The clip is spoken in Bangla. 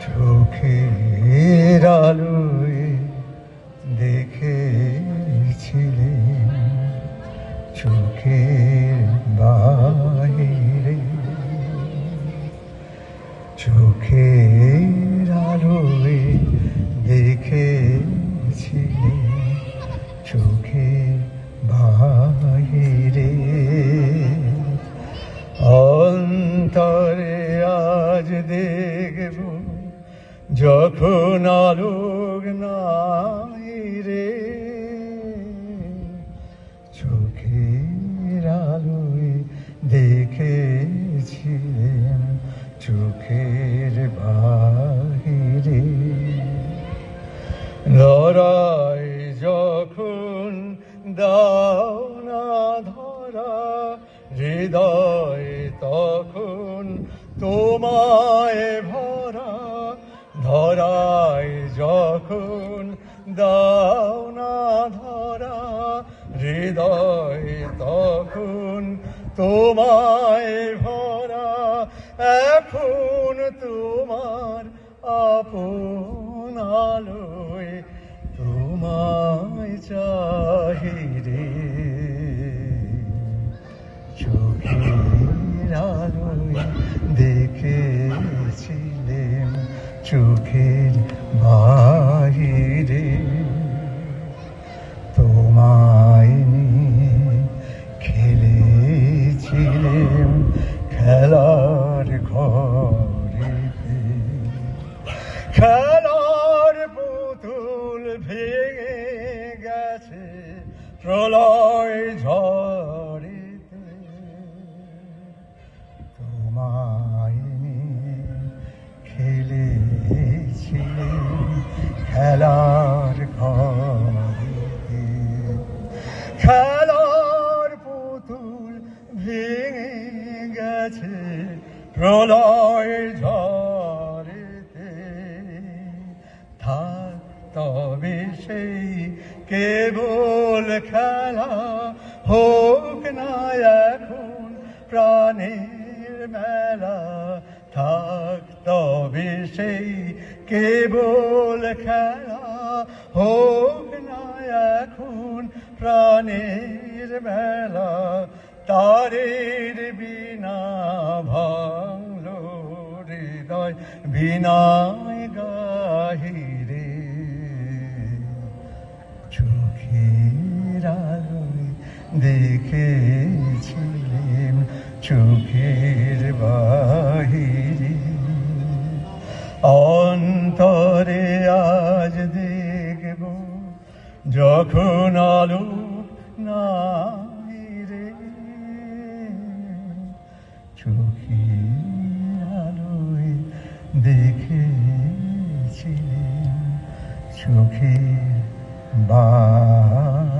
চোখের আলোয় দেখেছিলেন চোখের বাহিরে, চোখের আলোয় দেখেছিলেন চোখের বাহিরে। অন্তরে আজ দেখব যখন আলোক নাই রে, চোখের আলোয় দেখেছিলেন চোখের বাহিরে। লড়াই যখন দাও না ধরা হৃদয় তখন তোমায় ভরা, ধরায় যখন দাও না ধরা হৃদয় তখন তোমায় ভরা। এখন তোমার আপন আলোয় তোমায় চাহিরে, চোখের আলোয় দেখেছিলেন চোখের বাহিরে। তোমায় নিয়ে খেলেছিলেন খেলার ঘরেতে, খেলার পুতুল ভেঙে গেছে প্রলয় ঝড়েতে। তোমায় নিয়ে খেলেছিলেন খেলার ঘরেতে, খেলার পুতুল ভেঙে গেছে প্রলয় ঝড়েতে। থাক তবে সেই কেবল খেলা, হোক না এখন প্রাণের মেলা। থাক তবে সেই কেবল খেলা, হোক না এখন প্রাণের মেলা। তারের বিনা ভাঙলো হৃদয় বিনায় গাহিরে, চোখের আলোয় দেখেছিলেন চোখের বাহিরে। অন্তরে আজ দেখব যখন আলোক নাই রে, চোখের আলোয় দেখেছিলেন চোখের বাহিরে।